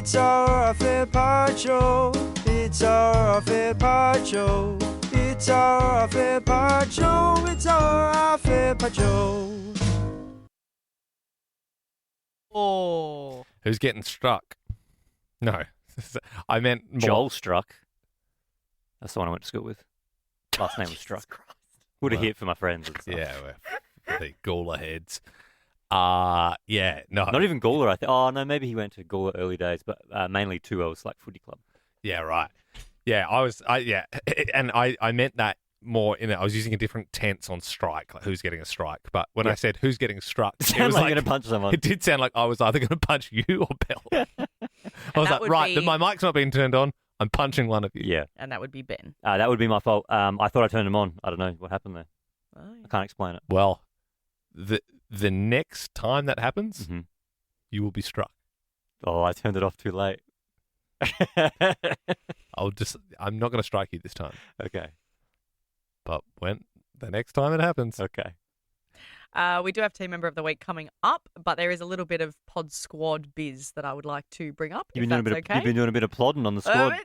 It's our fair part show. It's our fair part show. It's our fair part show. It's our fair part show. Oh. Who's getting struck? No. I meant more. Joel Struck. That's the one I went to school with. Last name was Struck. Would have hit for my friends and stuff. Yeah, we're the Gawler heads. Yeah, no. Not even Gawler, I think. Oh, no, maybe he went to Gawler early days, but mainly 2Ls, like footy club. Yeah, right. Yeah, I meant that more in it. I was using a different tense on strike, like who's getting a strike. But when I said who's getting struck, It it sounded was like you're going to punch someone. It did sound like I was either going to punch you or Belle. I was like, right, my mic's not being turned on. I'm punching one of you. Yeah. And that would be Ben. That would be my fault. I thought I turned him on. I don't know what happened there. Oh, yeah. I can't explain it. Well, the next time that happens, you will be struck. Oh, I turned it off too late. I'm not going to strike you this time. Okay. But when the next time it happens. Okay. We do have Team Member of the Week coming up, but there is a little bit of Pod Squad biz that I would like to bring up. You've been doing a bit of plodding on the squad.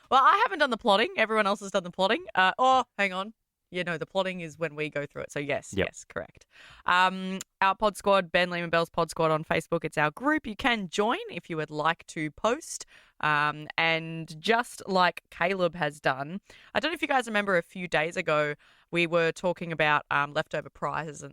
Well, I haven't done the plotting. Everyone else has done the plotting. Hang on. Yeah, no, the plotting is when we go through it. So, yes, correct. Our Pod Squad, Ben Lehman Bell's Pod Squad on Facebook, it's our group. You can join if you would like to post. And just like Caleb has done, I don't know if you guys remember a few days ago, we were talking about leftover prizes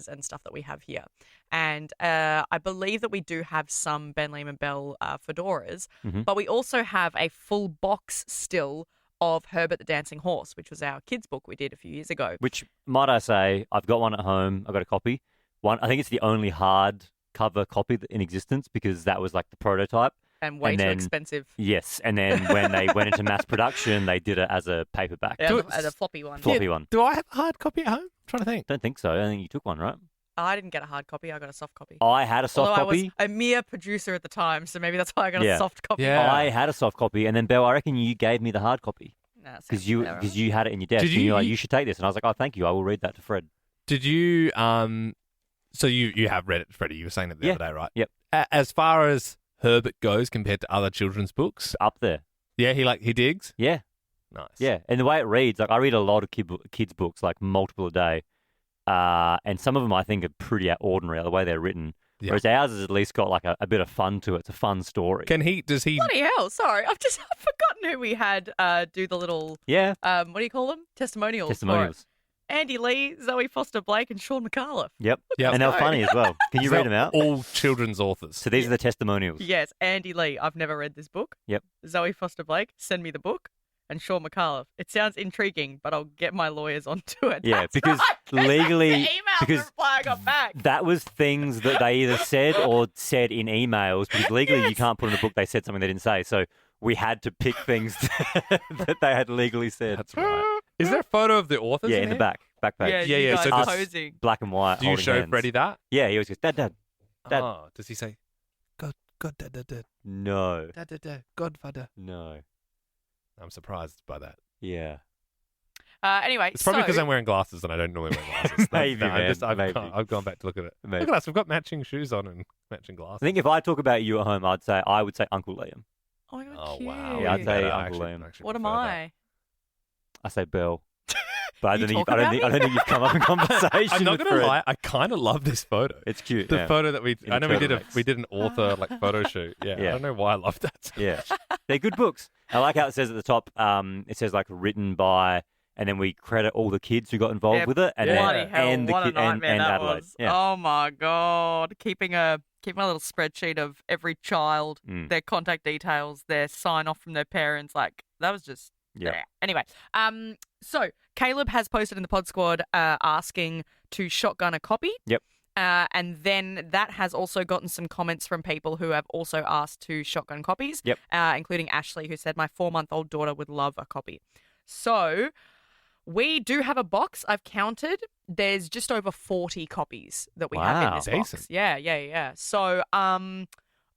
and stuff that we have here. And I believe that we do have some Ben Lehman Bell fedoras, but we also have a full box still of Herbert the Dancing Horse, which was our kids' book we did a few years ago. Which, might I say, I've got one at home. I've got a copy. I think it's the only hard cover copy in existence because that was like the prototype. And way too expensive. Yes, and then when they went into mass production, they did it as a paperback. Yeah, as a floppy one. One. Do I have a hard copy at home? I'm trying to think. Don't think so. I don't think you took one, right? I didn't get a hard copy. I got a soft copy. I had a soft copy. I was a mere producer at the time, so maybe that's why I got a soft copy. Yeah. I had a soft copy, and then, Belle, I reckon you gave me the hard copy. Because you had it in your desk. And you're like, you should take this. And I was like, oh, thank you. I will read that to Fred. Did you, so you have read it, Freddie. You were saying it the other day, right? Yep. As far as Herbert goes compared to other children's books? Up there. Yeah, he digs? Yeah. Nice. Yeah, and the way it reads, like I read a lot of kids' books, like multiple a day, and some of them I think are pretty ordinary, the way they're written. Yeah. Whereas ours has at least got like a bit of fun to it. It's a fun story. Does he? Bloody hell! Sorry, I've forgotten who we had do the little what do you call them? Testimonials. Andy Lee, Zoe Foster Blake, and Sean McAuliffe. Yep. And they're funny as well. Can you read them out? All children's authors. So these are the testimonials. Yes, Andy Lee. I've never read this book. Yep. Zoe Foster Blake, send me the book. And Sean McAuliffe. It sounds intriguing, but I'll get my lawyers onto it. Yeah, That's because right. legally, the reply I got back. That was things that they either said or said in emails. Because legally, you can't put in a book they said something they didn't say. So we had to pick things that they had legally said. That's right. Is there a photo of the authors? Yeah, in the back page. Yeah. So posing. Black and white. Do you show hands. Freddie that? Yeah, he always goes, Dad. Oh, does he say, God, Dad. No. Dad, Godfather. No. I'm surprised by that. Yeah. Anyway, it's probably because I'm wearing glasses and I don't normally wear glasses. Maybe, I've gone back to look at it. Maybe. Look at us. We've got matching shoes on and matching glasses. I think if I talk about you at home, I would say Uncle Liam. Oh my God, oh cute. wow. Yeah, I'd say I Uncle Liam. What am I? I say Belle. But I don't think you've come up in conversation. I'm not with gonna Fred. lie. I kind of love this photo. It's cute. The photo that I know we did an author photo shoot. Yeah, I don't know why I love that. So yeah, they're good books. I like how it says at the top. It says like written by, and then we credit all the kids who got involved with it. And bloody hell! And what a nightmare that Adelaide. was. Yeah. Oh my God! Keeping a little spreadsheet of every child, their contact details, their sign off from their parents. Like that was just. Yeah. Anyway, so Caleb has posted in the Pod Squad asking to shotgun a copy. Yep. And then that has also gotten some comments from people who have also asked to shotgun copies. Yep. Including Ashley, who said, my 4-month-old daughter would love a copy. So we do have a box. I've counted. There's just over 40 copies that we have in this box. Decent. Yeah. So I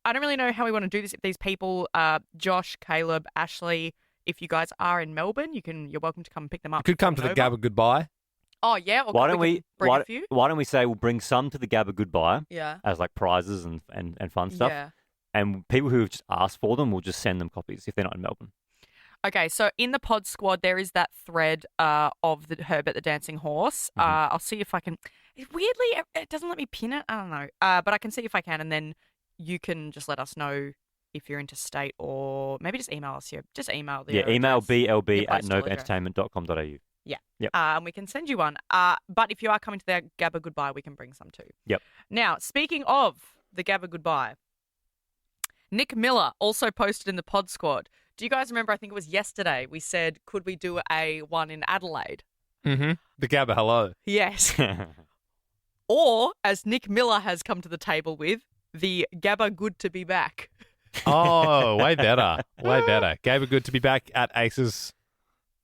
don't really know how we want to do this. If these people, Josh, Caleb, Ashley, if you guys are in Melbourne, you're welcome to come and pick them up. You could come to the Gabba Goodbye. Oh yeah. Or why don't we bring a few? Why don't we say we'll bring some to the Gabba Goodbye? Yeah. As like prizes and fun stuff. Yeah. and people who have just asked for them will just send them copies if they're not in Melbourne. Okay, so in the pod squad, there is that thread of the Herbert the Dancing Horse. I'll see if I can. Weirdly, it doesn't let me pin it. I don't know. But I can see if I can, and then you can just let us know if you're interstate, or maybe just email us here. Just email the email address, blb@novaentertainment.com.au. Yeah. Yep. And we can send you one. But if you are coming to the Gabba Goodbye, we can bring some too. Yep. Now, speaking of the Gabba Goodbye, Nick Miller also posted in the pod squad. Do you guys remember, I think it was yesterday, we said, could we do a one in Adelaide? Mm-hmm. The Gabba hello. Yes. Or, as Nick Miller has come to the table with, the Gabba good to be back. Oh, way better. Way better. Gabba good to be back at Aces.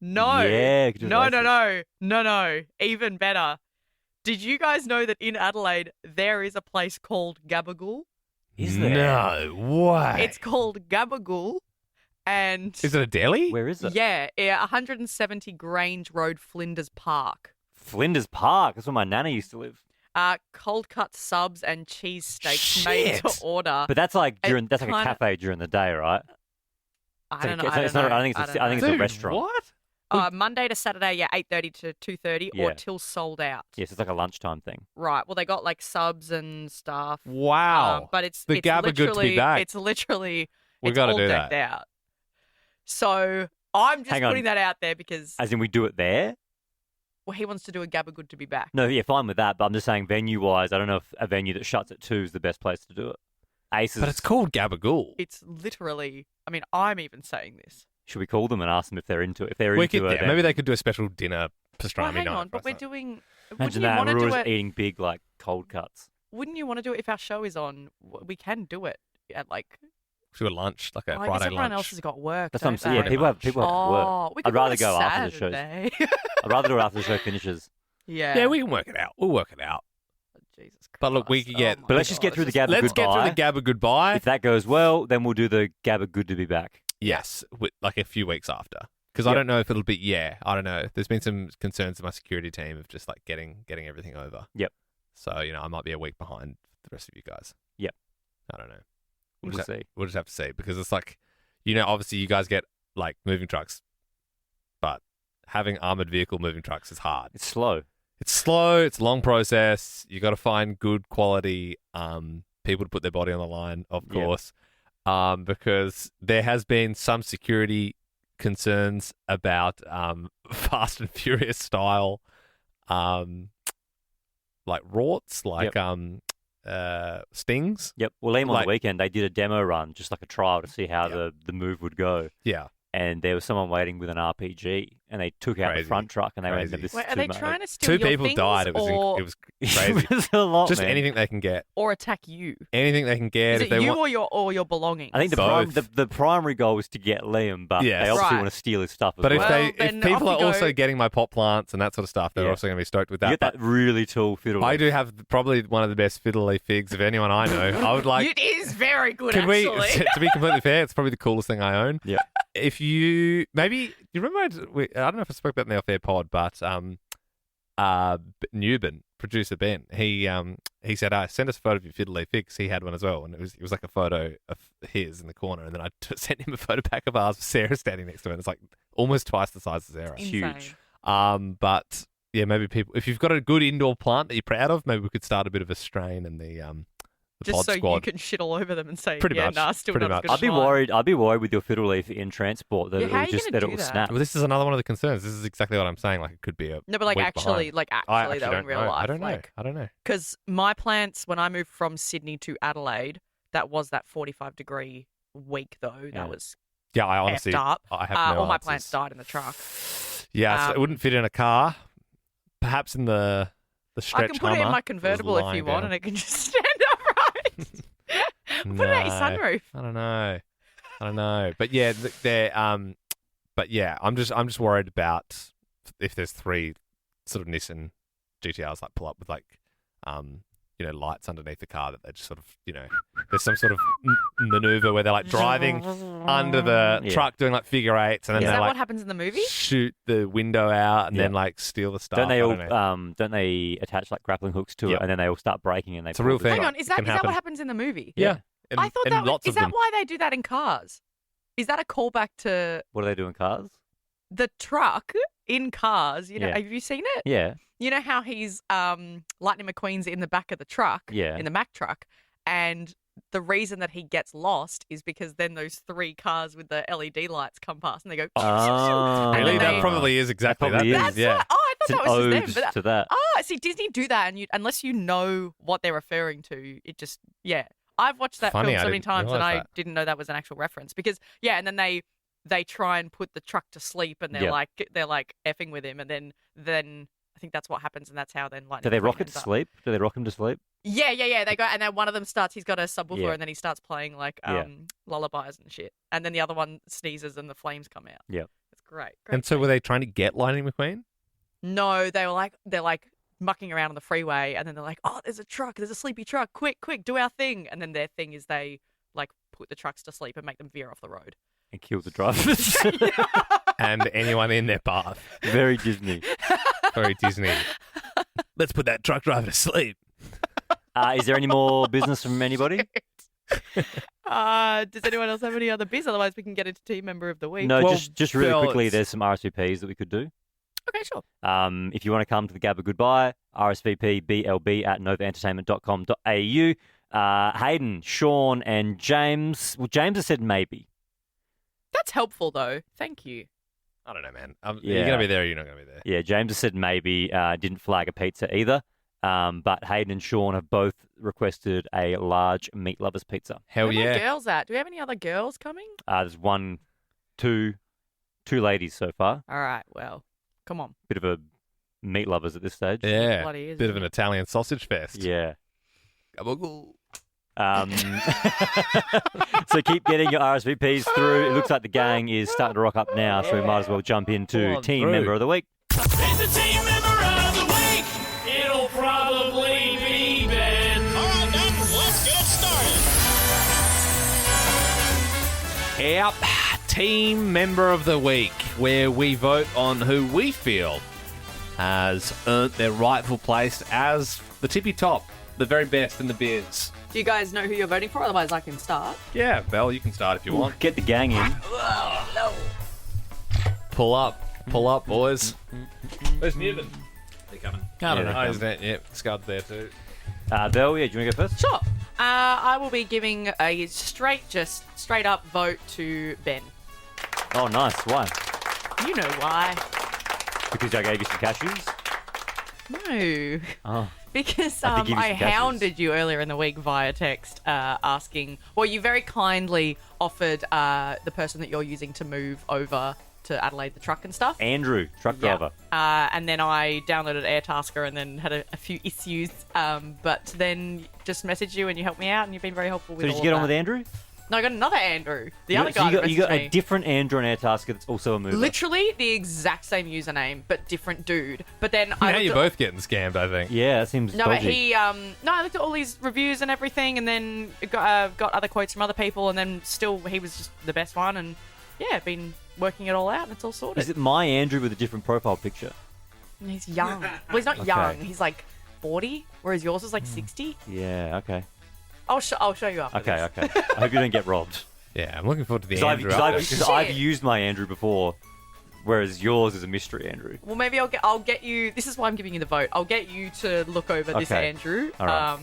No. Yeah. No. Even better. Did you guys know that in Adelaide there is a place called Gabagool? Is there? No way. It's called Gabagool. And Is it a deli? Where is it? yeah, 170 Grange Road, Flinders Park. Flinders Park. That's where my nana used to live. Cold cut subs and cheese steaks Shit. made to order. But that's like It that's like a kinda- cafe during the day, right? I don't know. It's I not- don't know. I think it's a Dude, restaurant. What? Monday to Saturday, 8:30 to 2:30, or Yeah. till sold out. Yes, it's like a lunchtime thing. Right. Well, they got like subs and stuff. Wow. But it's The it's Gabba good to be literally- back. It's literally We it's gotta all do decked that. out. So I'm just Hang on. putting that out there because As in, we do it there? he wants to do a Gabba good to be back. No, yeah, fine with that. But I'm just saying, venue-wise, I don't know if a venue that shuts at 2 is the best place to do it. Aces. But it's called Gabagool. It's literally. I mean, I'm even saying this. Should we call them and ask them if they're into it? If they're We into could, it, yeah, then maybe they could do a special dinner pastrami Well, hang night. on, but for we're us. doing. Wouldn't Imagine you that. want to We're do always it? eating big, like, cold cuts. Wouldn't you want to do it if our show is on? We can do it at like. Do a lunch, like a I guess Friday everyone lunch. else has got work. That's what I'm don't saying. Yeah, they? people have Pretty to work. Oh, we could I'd rather do it go on after the show. Saturday. I'd rather do it after the show finishes. Yeah. Yeah, we can work it out. We'll work it out. Jesus Christ. But look, we could get- my But let's just get God, through the this is- Gabba Let's get through the goodbye. Gabba goodbye. If that goes well, then we'll do the Gabba good to be back. Yes, like a few weeks after. Because I Yep. don't know if it'll be. Yeah, I don't know. There's been some concerns in my security team of just like getting everything over. Yep. So I might be a week behind the rest of you guys. Yep. I don't know. We'll just see. We'll just have to see because it's like, obviously you guys get like moving trucks, but having armored vehicle moving trucks is hard. It's slow. It's slow. It's a long process. You got to find good quality people to put their body on the line, of Yep. course, because there has been some security concerns about Fast and Furious style, like rorts, like stings. Yep. Well, Liam on Like- the weekend, they did a demo run, just like a trial to see how Yep. the move would go. Yeah. And there was someone waiting with an RPG, and they took out the Crazy. front truck, and they went, Crazy. "This Wait, is are too they much." trying to steal Two your people things died. It was or, it was crazy. It was a lot, Just man. anything they can get. or attack you? Anything they can get. Is if it they you want. or your belongings? I think Both. the primary goal was to get Liam, but Yes. they obviously Right. want to steal his stuff as But well. if then people off are you also go. getting my pot plants and that sort of stuff, they're Yeah. also going to be stoked with you that. get that really tall fiddle. I do have probably one of the best fiddle leaf figs of anyone I know. I would like. it is very good. Can we? actually. To be completely fair, it's probably the coolest thing I own. Yeah. If you do you remember? I don't know if I spoke about it in the off-air pod, but Newbin, producer Ben, he said, "Send us a photo of your fiddle leaf figs." He had one as well, and it was like a photo of his in the corner, and then I sent him a photo back of ours with Sarah standing next to it. And it's like almost twice the size of Sarah. Insane. huge. But yeah, maybe people, if you've got a good indoor plant that you're proud of, maybe we could start a bit of a strain in the Just pod so squad. you can shit all over them and say, Pretty yeah, much, nah, still pretty not much. as good I'd be as mine. worried. I'd be worried with your fiddle leaf in transport that Yeah, it how are would you just gonna that it do will that? snap. Well, this is another one of the concerns. This is exactly what I'm saying. Like it could be a No, but like week actually, behind. I though, actually in don't real know. life, I don't know. like, I don't know. because my plants, when I moved from Sydney to Adelaide, that was that 45-degree week though. Yeah. That was Yeah, I honestly, effed up. I have no all my answers. plants died in the truck. Yeah, so it Um, wouldn't fit in a car. Perhaps in the stretch I can put it in Hummer my that was convertible if you lying want, down. and it can just stand upright. Put it out your sunroof. I don't know. But yeah, but yeah, I'm just worried about if there's three sort of Nissan GTRs like pull up with like lights underneath the car that they just sort of there's some sort of maneuver where they're like driving under the Yeah. truck doing like figure eights and then Is they that like what happens in the movie? shoot the window out and then Yeah. like steal the stuff. Don't they I all? don't know. Don't they attach like grappling hooks to Yep. it, and then they all start braking and they? It's a pull real the thing. Hang truck? on, is It that can is that happen. what happens in the movie? Yeah. And, I thought and that lots is of that them. why they do that in cars? Is that a callback to What do they do in cars? the truck in Cars? You know, Yeah. have you seen it? Yeah. You know how he's Lightning McQueen's in the back of the truck, Yeah. in the Mack truck, and the reason that he gets lost is because then those 3 cars with the LED lights come past and they go. Oh. and Really, then that they- probably is exactly probably that. is. That's yeah. what, I It's thought an that was ode just them. But to that. see, Disney do that, and unless you know what they're referring to, it just I've watched that Funny, film I so many didn't times, and realise I that. didn't know that was an actual reference because and then they try and put the truck to sleep, and they're Yeah. like effing with him, and then I think that's what happens, and that's how then Lightning. Do they McQueen rock it ends to up. sleep? Do they rock him to sleep? Yeah. They go, and then one of them starts. He's got a subwoofer, Yeah. and then he starts playing like Yeah. lullabies and shit, and then the other one sneezes, and the flames come out. Yeah. It's great. And so scene. were they trying to get Lightning McQueen? No, they're like mucking around on the freeway, and then they're like, "Oh, there's a sleepy truck! Quick, do our thing!" And then their thing is they like put the trucks to sleep and make them veer off the road. And kill the drivers. And anyone in their path. Very Disney. Very Disney. Let's put that truck driver to sleep. Is there any more business from anybody? Does anyone else have any other biz? Otherwise, we can get into team member of the week. No, Well, just really Phil, quickly, it's- there's some RSVPs that we could do. Okay, sure. If you want to come to the Gabba Goodbye, RSVP BLB at novaentertainment.com.au. Hayden, Sean, and James. Well, James has said maybe. That's helpful, though. Thank you. I don't know, man. Yeah. You're going to be there or you're not going to be there. Yeah, James has said maybe. Didn't flag a pizza either. But Hayden and Sean have both requested a large meat lovers pizza. Hell Where are my yeah. girls at? Do we have any other girls coming? There's two ladies so far. All right. Well, come on. Bit of a meat lovers at this stage. Yeah. Bloody is, Bit of isn't an it? Italian sausage fest. Yeah. Gabagool. So keep getting your RSVPs through. It looks like the gang is starting to rock up now, so we might as well jump into Come on Team through. Member of the Week. And the team member of the week, it'll probably be Ben. All right, then, let's get started. Yep. Team Member of the Week, where we vote on who we feel has earned their rightful place as the tippy top, the very best in the biz. Do you guys know who you're voting for? Otherwise, I can start. Yeah, Belle, you can start if you want. Get the gang in. Pull up, boys. Where's Newman? They're coming. I don't know. Oh, isn't it? Yep, Scud's there too. Belle, do you want to go first? Sure. I will be giving a straight up vote to Ben. Oh, nice. Why? You know why? Because I gave you some cashews? No. Oh. Because I did give you I some cashews. hounded you earlier in the week via text asking... Well, you very kindly offered the person that you're using to move over to Adelaide the truck and stuff. Andrew, truck Yeah. driver. And then I downloaded Airtasker and then had a few issues. But then just messaged you and you helped me out and you've been very helpful with So did all you get of on that. with Andrew? No, I got another Andrew. The You other got- guy so you got messaged a me. different Andrew on Airtasker that's also a mover. Literally the exact same username, but different dude. But then I Now looked you're at- both getting scammed, I think. Yeah, that seems No, but dodgy. he I looked at all these reviews and everything, and then got other quotes from other people, and then still he was just the best one, and yeah, been working it all out, and it's all sorted. Is it my Andrew with a different profile picture? And he's young. Well, he's not Okay. young. He's like 40, whereas yours is like 60. Yeah, okay. I'll show you after Okay, this. okay. I hope you don't get robbed. Yeah, I'm looking forward to the Because Andrew. update. I've used my Andrew before, whereas yours is a mystery Andrew. Well, maybe I'll get you. This is why I'm giving you the vote. I'll get you to look over this Okay. Andrew, All right.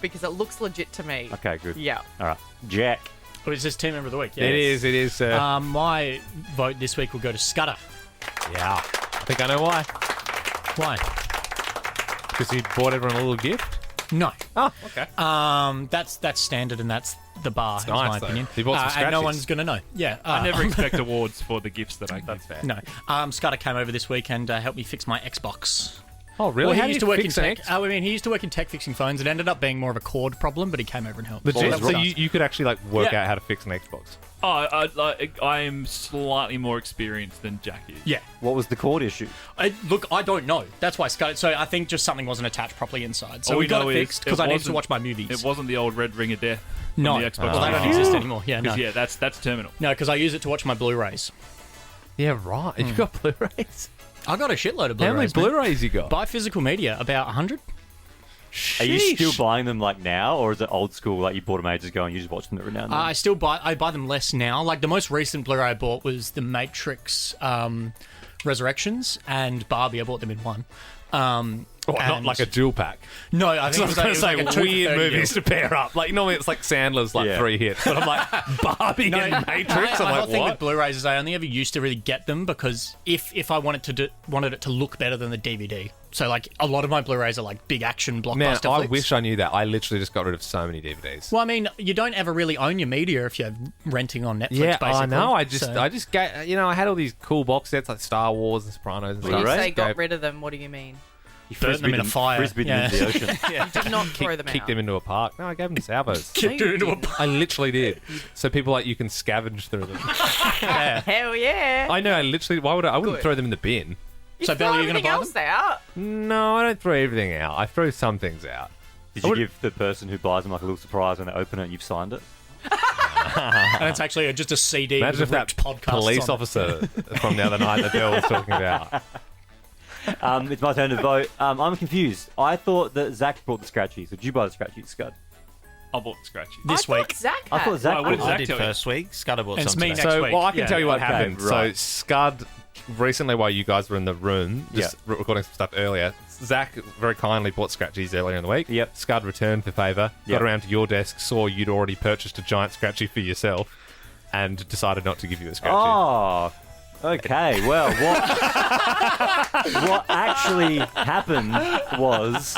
because it looks legit to me. Okay, good. Yeah. All right. Jack. Or is this team member of the week? It is, sir. My vote this week will go to Scudder. yeah. I think I know why. Why? Because he bought everyone a little gift. No. Oh, okay. That's standard and that's the bar, in nice, my though. opinion. He bought some and no scratchies. one's going to know. Yeah. I never expect awards for the gifts that I give. That's fair. No. Scudder came over this week and helped me fix my Xbox. Oh, really? Well, How he do used you to work in fix an tech. X? I mean, he used to work in tech fixing phones. It ended up being more of a cord problem, but he came over and helped. Legit. That was So nice. you could actually like work Yeah. out how to fix an Xbox. I am slightly more experienced than Jack is. Yeah. What was the cord issue? Look, I don't know. That's why Scudder. So I think just something wasn't attached properly inside. So All we we got know it is fixed because it I needed to wasn't- watch my movies. It wasn't the old Red Ring of Death from No. the Xbox. Well, they don't Oh. exist anymore. Yeah, no. 'Cause, yeah, that's terminal. No, because I use it to watch my Blu-rays. Yeah, right. You've got Blu-rays. I got a shitload of How many Blu-rays. man. Blu-rays you got? Buy physical media, about 100. Are you still Sheesh. buying them like now, or is it old school, like you bought them ages ago and you just watch them every now and then? I buy them less now. Like the most recent Blu-ray I bought was the Matrix Resurrections and Barbie. I bought them in one. Not and- like a dual pack. No, I think I was going to say weird movies to pair up. Like normally it's like Sandler's like 3 hits, but I'm like Barbie and Matrix. My I'm whole like thing with what? Blu-rays is I only ever used to really get them because if I wanted it to look better than the DVD. So like a lot of my Blu-rays are like big action blockbuster Man, I flicks. wish I knew that. I literally just got rid of so many DVDs. Well, I mean, you don't ever really own your media if you're renting on Netflix. Yeah, basically. I know. I So- just got, I had all these cool box sets like Star Wars and Sopranos and When stuff. you Right. say got rid of them, what do you mean? You burn them in a fire. Frisbeed Yeah. them into the ocean. You did not throw them Kicked out. them into a park. No, I gave them to salvos. Kicked it into a I literally did. So people like you can scavenge through them. Hell yeah. I know. I literally. Why would I wouldn't Good. throw them in the bin? You So, throw Bella, you're gonna everything buy else out. No, I don't throw everything out. I throw some things out. Did you give the person who buys them like a little surprise when they open it and you've signed it? and it's actually just a CD Imagine if with that ripped podcasts police on it. officer from the other night that Bill was talking about. It's my turn to vote. I'm confused. I thought that Zach brought the scratchies. Did you buy the scratchies, Scud? I bought the scratchy. This I week. thought Zach I had. thought Zach Why, what did brought Zach I did tell you? first week. Scudder bought And it's some me today. next So, week. well, I can Yeah. tell you what Okay, happened. right. So, Scud, recently while you guys were in the room, just recording some stuff earlier, Zach very kindly bought scratchies earlier in the week. Yep. Scud returned the favour, Yep. got around to your desk, saw you'd already purchased a giant scratchy for yourself, and decided not to give you a scratchy. Oh, okay. Well, what actually happened was,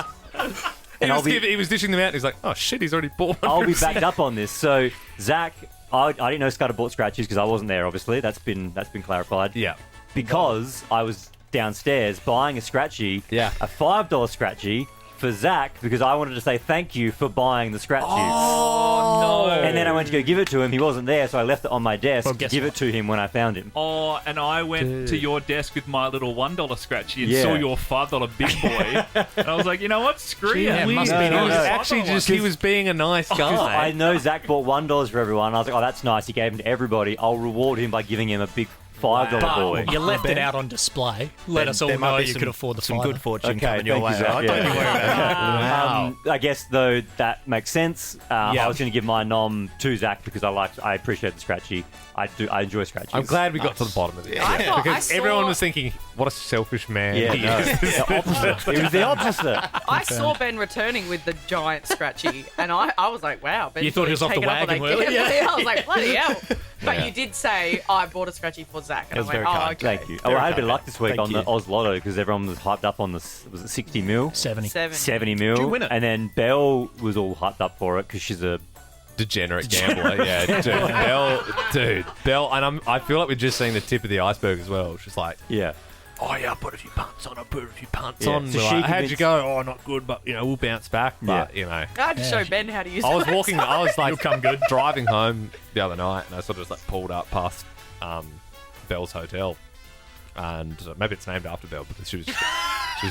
and He was dishing them out, and he's like, oh shit, he's already bought one. I'll for be himself." backed up on this. So, Zach, I didn't know Scudder bought scratchies because I wasn't there. Obviously, that's been clarified. Yeah. Because I was downstairs buying a scratchy, Yeah. a $5 scratchy for Zach because I wanted to say thank you for buying the scratchies. Oh, no. And then I went to go give it to him. He wasn't there, so I left it on my desk Well, to guess give what? it to him when I found him. Oh, and I went to your desk with my little $1 scratchy and Yeah. saw your $5 big boy. And I was like, you know what? Screw you. Yeah, it must No, be no, He was no. actually just, he was being a nice guy. I know Zach bought $1 for everyone. I was like, oh, that's nice. He gave him to everybody. I'll reward him by giving him a big $5 boy. But you left Ben? it out on display. Let us all There might know be you some- could afford the some fiver. good fortune Okay, coming your thank way. you, Zach. All right? Don't you worry about that. I guess though that makes sense. Yeah. I was going to give my nom to Zach because I appreciate the scratchy. I enjoy scratchies. I'm glad we got to the bottom of this. I thought- Because I everyone saw- was thinking, what a selfish man Yeah, he no, is. the opposite. It was the opposite. I saw Ben returning with the giant scratchy, and I was like, wow. Ben's You thought he was really off the taken up on wagon, that weren't you? gift. I was like, bloody hell. But Yeah. you did say, I bought a scratchy for Zach. And It was I went, very oh, kind. okay. Thank you. Oh, I had a bit of luck this week Thank on the you. Oz Lotto because everyone was hyped up on was it 60 mil? 70. 70 mil. Did you win it? And then Belle was all hyped up for it because she's a Degenerate gambler, yeah. Belle, and I feel like we're just seeing the tip of the iceberg as well. She's like, yeah. oh yeah, I put a few punts on, I put a few punts Yeah. on. So We're she like, how'd you convinced- go? Oh, not good, but we'll bounce back. But Yeah. I had to show Ben how to use I was it. walking. I was like, You'll come good. driving home the other night, and I sort of just like pulled up past Belle's hotel, and maybe it's named after Belle because she was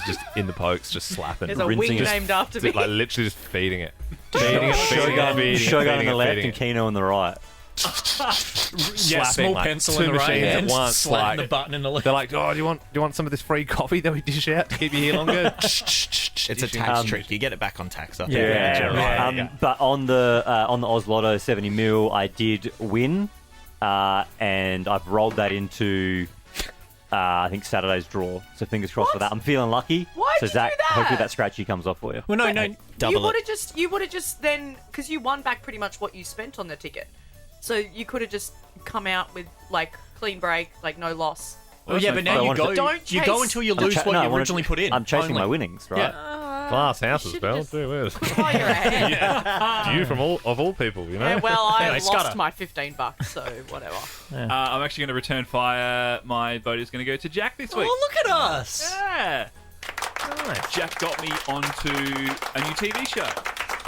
just in the pokes, just slapping, There's a rinsing wing it. named after me. like literally just feeding it, feeding it, Shogun on the left feeding and Kino on the right. Yeah, slapping, small like, pencil two in the right machines hand, at once, slapping like- the button in the left. They're like, oh, do you want some of this free coffee that we dish out to keep you here longer? It's a tax trick. You get it back on tax. I think. Yeah. But on the Oz Lotto 70 mil, I did win, and I've rolled that into I think Saturday's draw. So fingers crossed for that. I'm feeling lucky. Why'd so you do Zach, that? hopefully that scratchy comes off for you. Well, no. You Double would it. have just then, because you won back pretty much what you spent on the ticket. So you could have just come out with like clean break, like no loss. Well, yeah, but I now you wanted go. to- Don't You go chase- until you lose what you originally put in. I'm chasing only. my winnings, right? Yeah. Glass houses, should've Belle. just- Gee whiz. Oh, you're ahead. You from all people, you know. Yeah, well, I Anyway, lost Scudder. my $15, so whatever. I'm actually going to return fire. My vote is going to go to Jack this week. Oh, look at us. Yeah. Jack got me onto a new TV show,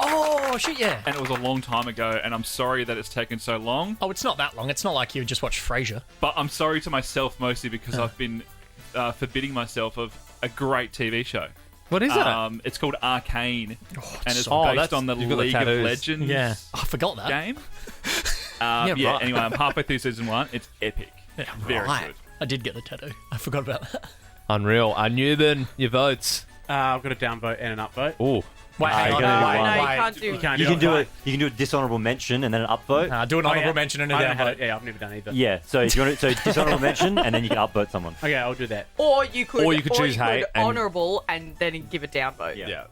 Oh, shit, yeah. and it was a long time ago, and I'm sorry that it's taken so long, Oh, it's not that long. It's not like you just watched Frasier. but I'm sorry to myself mostly because I've been forbidding myself of a great TV show. What is it? It's called Arcane, and it's Oh, based that's- on the you've got the League of tattoos. Legends Yeah. I forgot that. game. Yeah, right. Anyway, I'm halfway through season 1. It's epic. Very good. I did get the tattoo. I forgot about that. Unreal. Newman, your votes. I've got a downvote and an upvote. Oh, Wait, hang on. you can only do No, one. you can't do. You can't You do can do it. it. You can do a dishonourable mention and then an upvote. Do an honourable mention and a I don't have downvote. it. Yeah, I've never done either. Yeah. So if you want to, dishonourable mention and then you can upvote someone. Okay, I'll do that. Or you could choose hate and- honourable and then give a downvote. Yeah.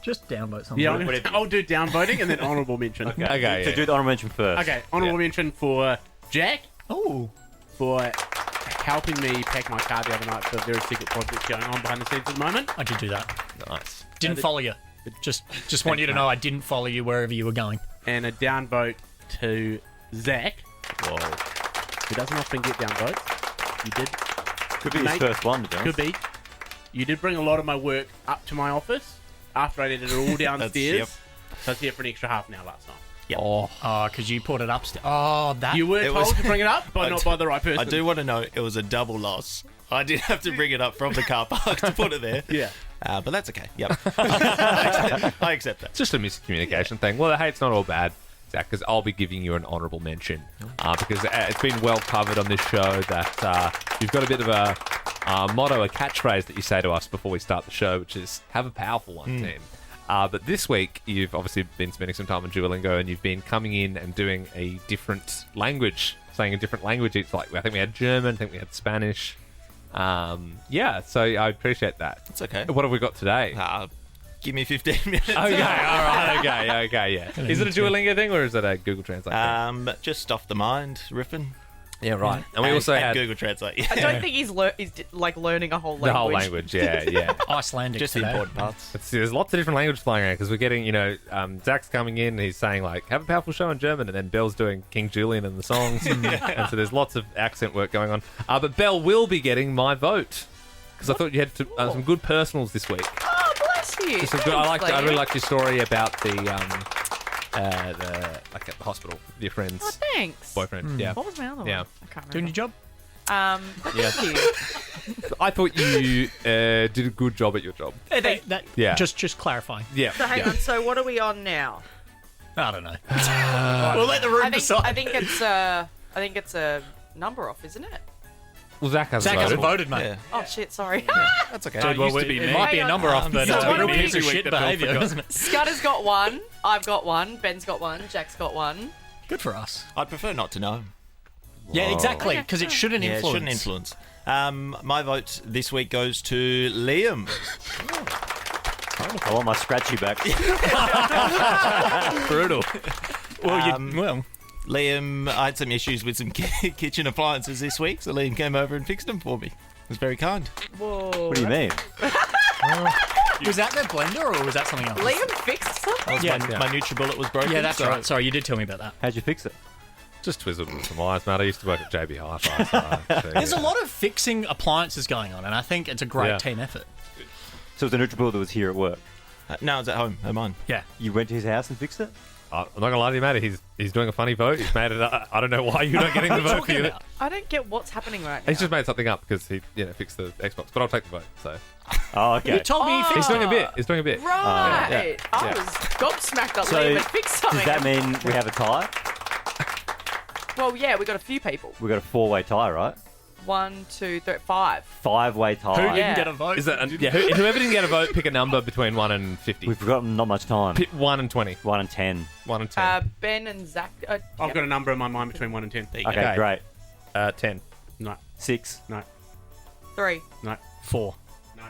Just downvote someone. Yeah, I'll do downvoting and then honourable mention. Okay. So Yeah. do the honourable mention first. Okay, honourable mention for Jack Oh. for helping me pack my car the other night for a very secret project going on behind the scenes at the moment. I did do that. Nice. Didn't follow you. Just want you to know I didn't follow you wherever you were going. And a downvote to Zach, Whoa. who doesn't often get downvotes. You did. Could be his Mate, first one, to be honest. Could be. You did bring a lot of my work up to my office after I did it all downstairs. Yep. So I was here for an extra half an hour last night. Oh. Oh, because you put it upstairs. Oh, that. You were It told was- to bring it up, but not by the right person. I do want to know it was a double loss. I did have to bring it up from the car park to put it there. Yeah. But that's okay. Yep. I accept that. It's just a miscommunication thing. Well, hey, it's not all bad, Zach, because I'll be giving you an honourable mention because it's been well covered on this show that you've got a bit of a motto, a catchphrase that you say to us before we start the show, which is have a powerful one, team. But this week, you've obviously been spending some time on Duolingo and you've been coming in and doing a different language, saying a different language. It's like, I think we had German, I think we had Spanish. Yeah, so I appreciate that. It's okay. What have we got today? Give me 15 minutes. Okay, all right, okay, yeah. Is it a Duolingo thing or is it a Google Translate thing? Just off the mind, riffing. Yeah, right. And we also had Google Translate. I don't think he's learning a whole language. the whole language. Yeah. Icelandic Just the today. important parts. There's lots of different languages flying around because we're getting, Zach's coming in and he's saying, like, have a powerful show in German, and then Belle's doing King Julian and the songs. And so there's lots of accent work going on. But Belle will be getting my vote because I thought you had some good personals this week. Oh, bless you. Just some good, I really liked your story about the like at the hospital, your friend's Oh, thanks. boyfriend. Yeah. What was my other one? Yeah. I can't Doing remember. your job? Yeah. Thank you. I thought you did a good job at your job. Yeah. Just clarifying. Yeah. So hang on. So what are we on now? I don't know. We'll let the room decide. I think it's a number off, isn't it? Well, Zach hasn't Zach hasn't voted. voted, mate. Yeah. Oh shit! Sorry. That's okay. Dude, well, it might be a Hang number on. off, but So it's what a are real we- piece of shit behaviour, isn't it? Scudder's got one. I've got one. Ben's got one. Jack's got one. Good for us. I'd prefer not to know. Yeah, exactly, Okay. because it shouldn't Yeah, it influence. shouldn't influence. My vote this week goes to Liam. I want my scratchy back. Brutal. Well, Liam, I had some issues with some kitchen appliances this week, so Liam came over and fixed them for me. It was very kind. Whoa. What do you mean? was that their blender or was that something else? Liam fixed something. My NutriBullet was broken. Yeah, that's so right. Sorry, you did tell me about that. How'd you fix it? Just twizzled with some wires, mate. I used to work at JB Hi-Fi. So, There's a lot of fixing appliances going on, and I think it's a great Yeah. team effort. So it was a NutriBullet that was here at work. No, it's at home. At mine. Yeah. You went to his house and fixed it? I'm not gonna lie to you, mate. He's doing a funny vote. He's made it. I don't know why you're not getting the vote. Talking about. I don't get what's happening right now. He's just made something up because he, fixed the Xbox. But I'll take the vote. So Oh, You okay. told me you Oh. fixed he's doing a it. bit. He's doing a bit. Right. Yeah. I Yeah. was gobsmacked that So, Liam had fixed something. Does that mean we have a tie? Well, yeah, we got a few people. We got a 4-way tie, right? 1, 2, 3, 5. 5-way Who tie. didn't Yeah. get a vote? Is that? Whoever didn't get a vote, pick a number between 1 and 50. We've got not much time. Pick 1 and 20. 1 and 10. 1 and 10. Ben and Zach. I've yep. got a number in my mind between 1 and 10. There you Okay, Okay. great. 10. No, 6. no, 3. no, 4. no.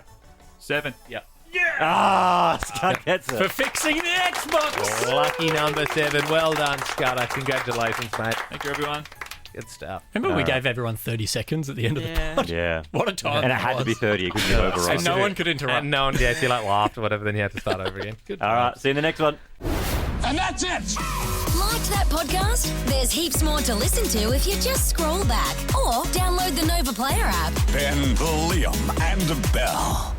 7. Yeah. Ah, Scott gets For it. fixing the Xbox! Lucky number 7. Well done, Scudder. Congratulations, mate. Thank you, everyone. Good stuff. Remember we gave everyone 30 seconds at the end of the Yeah. pod? Yeah. What a time And it that had to be was. 30. It couldn't be overrun. And no one could interrupt. And no one, if you laughed or whatever, then you had to start over again. Good. All right, see you in the next one. And that's it. Liked that podcast? There's heaps more to listen to if you just scroll back or download the Nova Player app. Ben, Liam, and Belle.